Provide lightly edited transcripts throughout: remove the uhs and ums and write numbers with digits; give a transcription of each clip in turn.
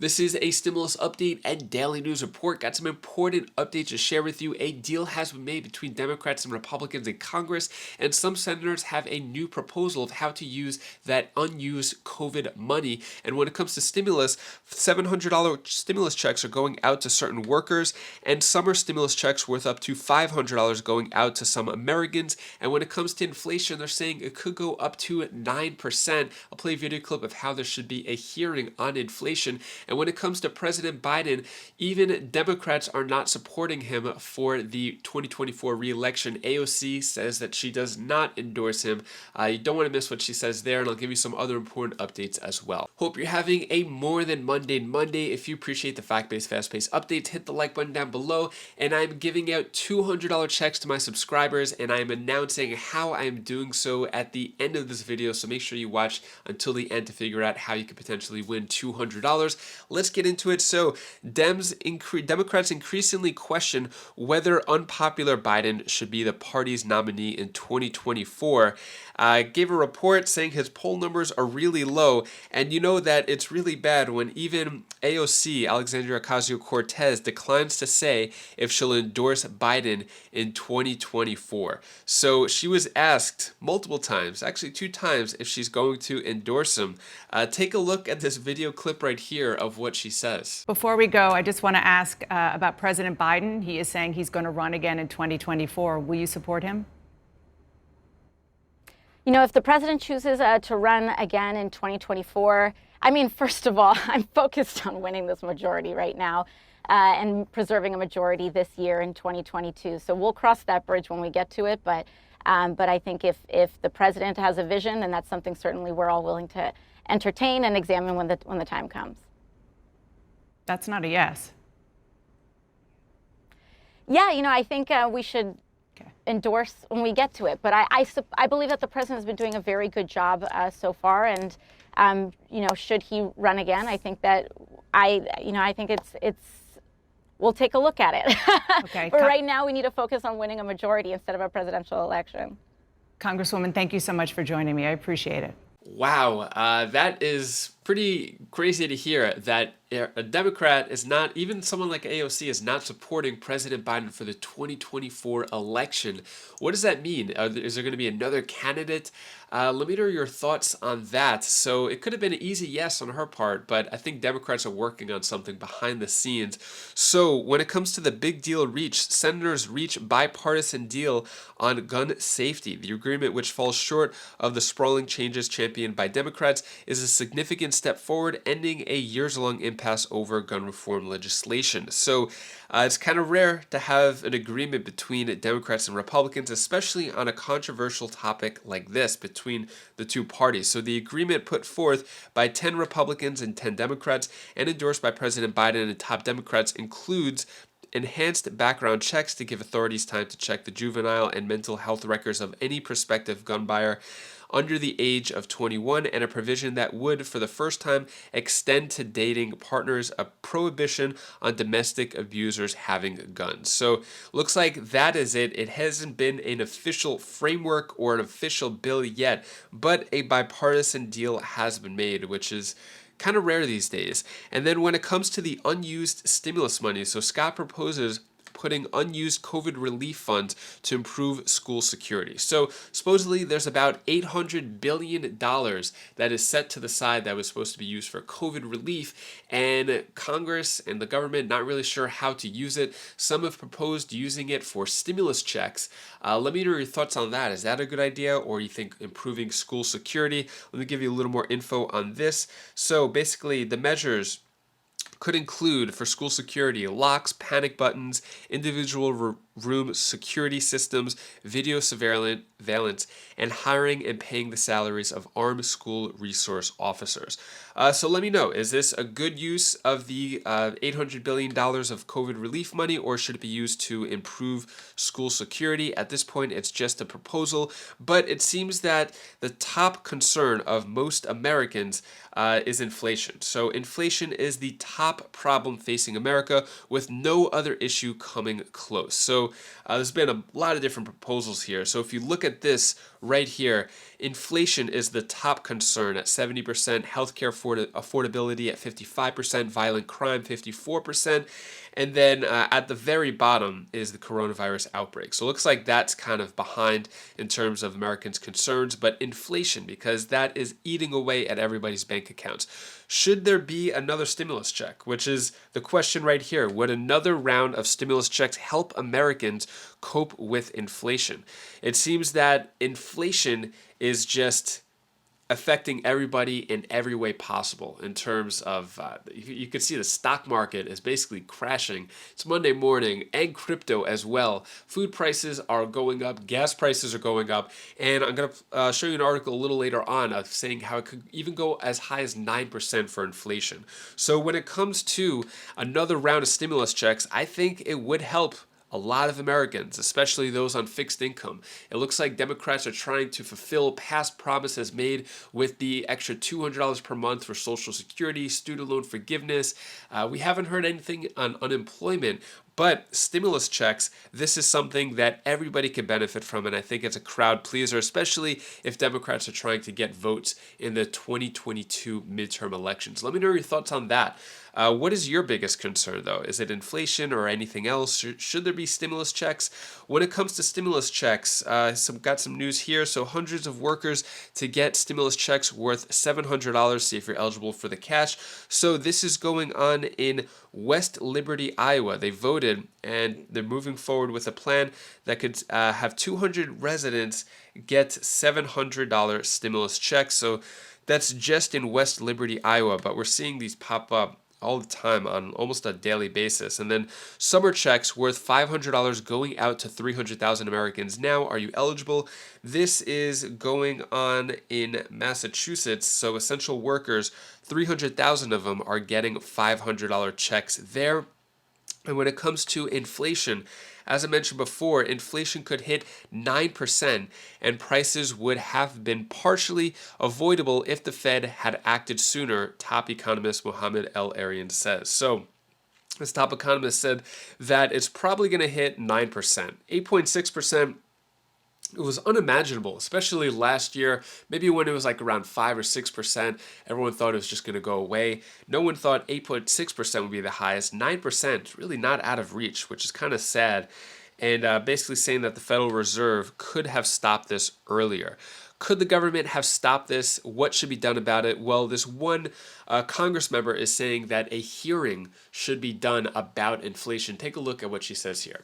This is a stimulus update and daily news report. Got some important updates to share with you. A deal has been made between Democrats and Republicans in Congress, and some senators have a new proposal of how to use that unused COVID money. And when it comes to stimulus, $700 stimulus checks are going out to certain workers, and summer stimulus checks worth up to $500 going out to some Americans. And when it comes to inflation, they're saying it could go up to 9%. I'll play a video clip of how there should be a hearing on inflation. And when it comes to President Biden, even Democrats are not supporting him for the 2024 re-election. AOC says that she does not endorse him. You don't want to miss what she says there, and I'll give you some other important updates as well. Hope you're having a more than mundane Monday. If you appreciate the fact-based, fast-paced updates, hit the like button down below. And I'm giving out $200 checks to my subscribers, and I'm announcing how I'm doing so at the end of this video. So make sure you watch until the end to figure out how you could potentially win $200. Let's get into it. So Democrats increasingly question whether unpopular Biden should be the party's nominee in 2024. Gave a report saying his poll numbers are really low, and you know that it's really bad when even AOC, Alexandria Ocasio-Cortez, declines to say if she'll endorse Biden in 2024. So she was asked multiple times, actually 2 times, if she's going to endorse him. Take a look at this video clip right here of what she says. Before we go, I just want to ask about President Biden. He is saying he's going to run again in 2024. Will you support him? You know, if the president chooses to run again in 2024, I mean, first of all, I'm focused on winning this majority right now and preserving a majority this year in 2022. So we'll cross that bridge when we get to it. But I think if the president has a vision, then that's something certainly we're all willing to entertain and examine when the time comes. That's not a yes. Yeah, you know, I think we should endorse when we get to it. But I believe that the president has been doing a very good job so far. And, you know, should he run again, I think that I think we'll take a look at it. Okay. But right now we need to focus on winning a majority instead of a presidential election. Congresswoman, thank you so much for joining me. I appreciate it. Wow, that is pretty crazy to hear that a Democrat is not, even someone like AOC is not supporting President Biden for the 2024 election. What does that mean? Is there going to be another candidate? Let me know your thoughts on that. So it could have been an easy yes on her part, but I think Democrats are working on something behind the scenes. So when it comes to the big deal reached, senators reach bipartisan deal on gun safety. The agreement, which falls short of the sprawling changes championed by Democrats, is a significant step forward, ending a years-long impasse over gun reform legislation. So it's kind of rare to have an agreement between Democrats and Republicans, especially on a controversial topic like this between the two parties. So the agreement put forth by 10 Republicans and 10 Democrats and endorsed by President Biden and top Democrats includes enhanced background checks to give authorities time to check the juvenile and mental health records of any prospective gun buyer under the age of 21, and a provision that would, for the first time, extend to dating partners a prohibition on domestic abusers having guns. So looks like that is it. It hasn't been an official framework or an official bill yet, but a bipartisan deal has been made, which is kind of rare these days. And then when it comes to the unused stimulus money, so Scott proposes putting unused COVID relief funds to improve school security. So supposedly there's about $800 billion that is set to the side that was supposed to be used for COVID relief, and Congress and the government not really sure how to use it. Some have proposed using it for stimulus checks. Let me know your thoughts on that. Is that a good idea, or you think improving school security? Let me give you a little more info on this. So basically the measures could include, for school security, locks, panic buttons, individual room security systems, video surveillance, and hiring and paying the salaries of armed school resource officers. So let me know, is this a good use of the $800 billion of COVID relief money, or should it be used to improve school security? At this point, it's just a proposal, but it seems that the top concern of most Americans is inflation. So inflation is the top problem facing America, with no other issue coming close. So So there's been a lot of different proposals here. So if you look at this right here, inflation is the top concern at 70%, healthcare affordability at 55%, violent crime 54%, and then at the very bottom is the coronavirus outbreak. So it looks like that's kind of behind in terms of Americans' concerns, but inflation, because that is eating away at everybody's bank accounts. Should there be another stimulus check, which is the question right here? Would another round of stimulus checks help Americans cope with inflation? It seems that inflation is just affecting everybody in every way possible in terms of, you can see the stock market is basically crashing. It's Monday morning, and crypto as well. Food prices are going up, gas prices are going up, and I'm going to show you an article a little later on of saying how it could even go as high as 9% for inflation. So when it comes to another round of stimulus checks, I think it would help a lot of Americans, especially those on fixed income. It looks like Democrats are trying to fulfill past promises made with the extra $200 per month for Social Security, student loan forgiveness. We haven't heard anything on unemployment, but stimulus checks, this is something that everybody can benefit from, and I think it's a crowd pleaser, especially if Democrats are trying to get votes in the 2022 midterm elections. Let me know your thoughts on that. What is your biggest concern, though? Is it inflation or anything else? Should there be stimulus checks? When it comes to stimulus checks, got some news here. So hundreds of workers to get stimulus checks worth $700, see if you're eligible for the cash. So this is going on in West Liberty, Iowa. They voted, and they're moving forward with a plan that could have 200 residents get $700 stimulus checks. So that's just in West Liberty, Iowa, but we're seeing these pop up all the time on almost a daily basis. And then summer checks worth $500 going out to 300,000 Americans. Now, are you eligible? This is going on in Massachusetts. So essential workers, 300,000 of them are getting $500 checks there. And when it comes to inflation, as I mentioned before, inflation could hit 9%, and prices would have been partially avoidable if the Fed had acted sooner, top economist Mohamed El-Erian says. So this top economist said that it's probably going to hit 9%. 8.6%. It was unimaginable, especially last year, maybe when it was like around 5 or 6%, everyone thought it was just going to go away. No one thought 8.6% would be the highest. 9%, really not out of reach, which is kind of sad. And basically saying that the Federal Reserve could have stopped this earlier. Could the government have stopped this? What should be done about it? Well, this one Congress member is saying that a hearing should be done about inflation. Take a look at what she says here.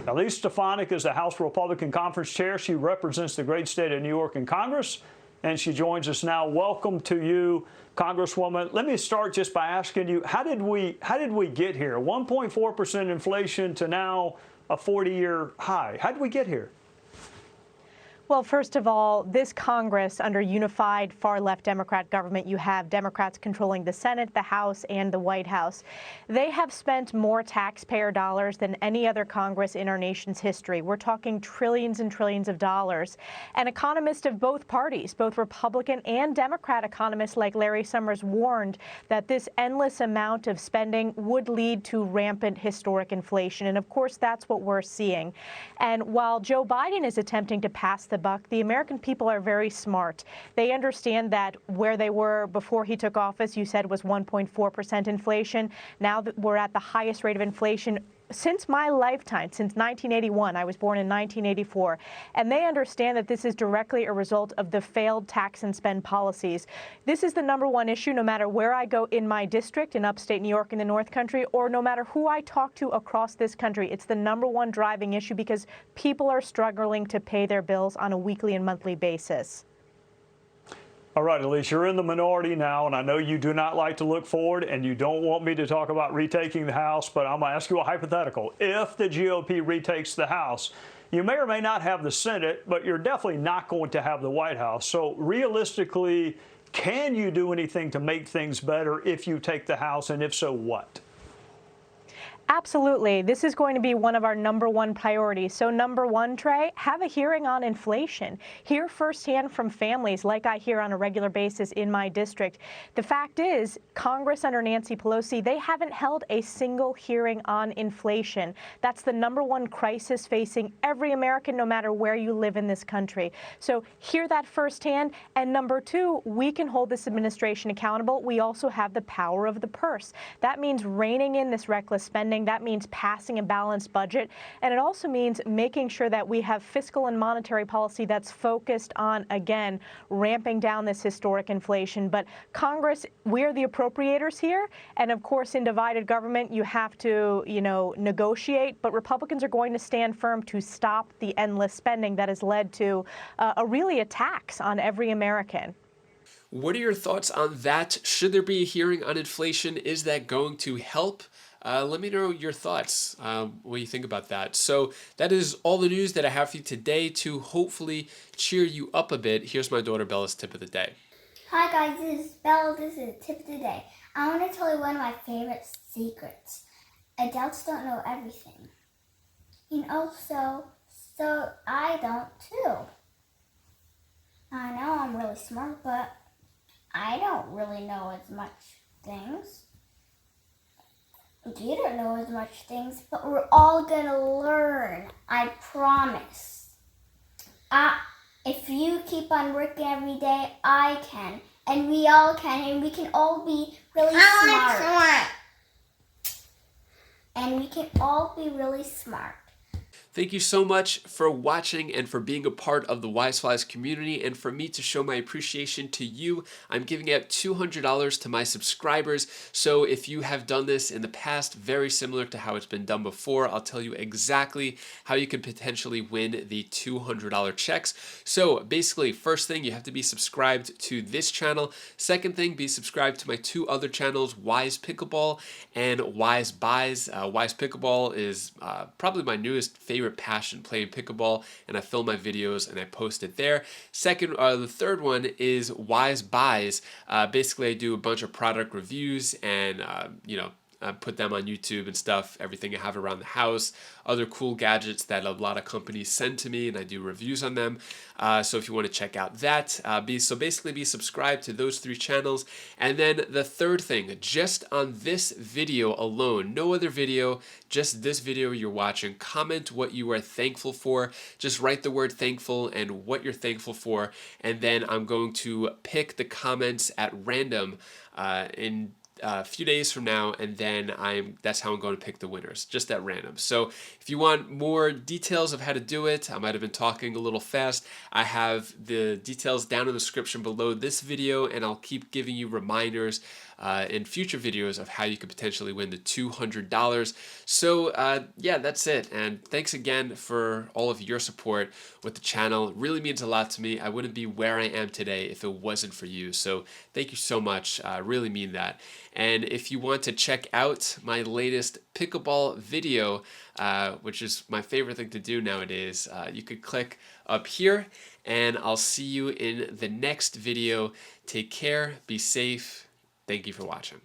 Elise Stefanik is the House Republican Conference Chair. She represents the great state of New York in Congress, and she joins us now. Welcome to you, Congresswoman. Let me start just by asking you, how did we get here? 1.4% inflation to now a 40-year high. How did we get here? Well, first of all, this Congress, under unified far-left Democrat government, you have Democrats controlling the Senate, the House, and the White House. They have spent more taxpayer dollars than any other Congress in our nation's history. We're talking trillions and trillions of dollars. And economists of both parties, both Republican and Democrat economists like Larry Summers, warned that this endless amount of spending would lead to rampant historic inflation. And of course, that's what we're seeing. And while Joe Biden is attempting to pass the buck, the American people are very smart. They understand that where they were before he took office, you said, was 1.4% inflation. Now that we're at the highest rate of inflation since my lifetime, since 1981. I was born in 1984. And they understand that this is directly a result of the failed tax and spend policies. This is the #1 issue, no matter where I go in my district, in upstate New York, in the North Country, or no matter who I talk to across this country. It's the #1 driving issue because people are struggling to pay their bills on a weekly and monthly basis. All right, Elise, you're in the minority now, and I know you do not like to look forward, and you don't want me to talk about retaking the House, but I'm going to ask you a hypothetical. If the GOP retakes the House, you may or may not have the Senate, but you're definitely not going to have the White House. So realistically, can you do anything to make things better if you take the House, and if so, what? Absolutely. This is going to be one of our #1 priorities. So #1, Trey, have a hearing on inflation. Hear firsthand from families like I hear on a regular basis in my district. The fact is, Congress under Nancy Pelosi, they haven't held a single hearing on inflation. That's the #1 crisis facing every American, no matter where you live in this country. So hear that firsthand. And #2, we can hold this administration accountable. We also have the power of the purse. That means reining in this reckless spending. That means passing a balanced budget. And it also means making sure that we have fiscal and monetary policy that's focused on, again, ramping down this historic inflation. But Congress, we're the appropriators here. And of course, in divided government, you have to, negotiate. But Republicans are going to stand firm to stop the endless spending that has led to a tax on every American. What are your thoughts on that? Should there be a hearing on inflation? Is that going to help? Let me know your thoughts, what you think about that. So that is all the news that I have for you today to hopefully cheer you up a bit. Here's my daughter Bella's tip of the day. Hi guys, this is Bella. This is tip of the day. I want to tell you one of my favorite secrets. Adults don't know everything. So I don't too. I know I'm really smart, but I don't really know as much things. You don't know as much things, but we're all gonna learn. I promise. If you keep on working every day, I can, and we all can, and we can all be really smart. And we can all be really smart. Thank you so much for watching and for being a part of the Wise Flies community. And for me to show my appreciation to you, I'm giving out $200 to my subscribers. So if you have done this in the past, very similar to how it's been done before, I'll tell you exactly how you could potentially win the $200 checks. So basically, first thing, you have to be subscribed to this channel. Second thing, be subscribed to my two other channels, Wise Pickleball and Wise Buys. Wise Pickleball is probably my newest favorite passion, playing pickleball, and I film my videos and I post it there. The third one is Wise Buys. Basically, I do a bunch of product reviews and put them on YouTube and stuff, everything I have around the house, other cool gadgets that a lot of companies send to me, and I do reviews on them. So if you want to check out that, be subscribed to those three channels. And then the third thing, just on this video alone, no other video, just this video you're watching, comment what you are thankful for. Just write the word thankful and what you're thankful for, and then I'm going to pick the comments at random in a few days from now, and then that's how I'm going to pick the winners, just at random. So if you want more details of how to do it, I might have been talking a little fast. I have the details down in the description below this video, and I'll keep giving you reminders in future videos of how you could potentially win the $200. So yeah, that's it. And thanks again for all of your support with the channel. It really means a lot to me. I wouldn't be where I am today if it wasn't for you. So thank you so much. I really mean that. And if you want to check out my latest pickleball video, which is my favorite thing to do nowadays, you could click up here, and I'll see you in the next video. Take care, be safe. Thank you for watching.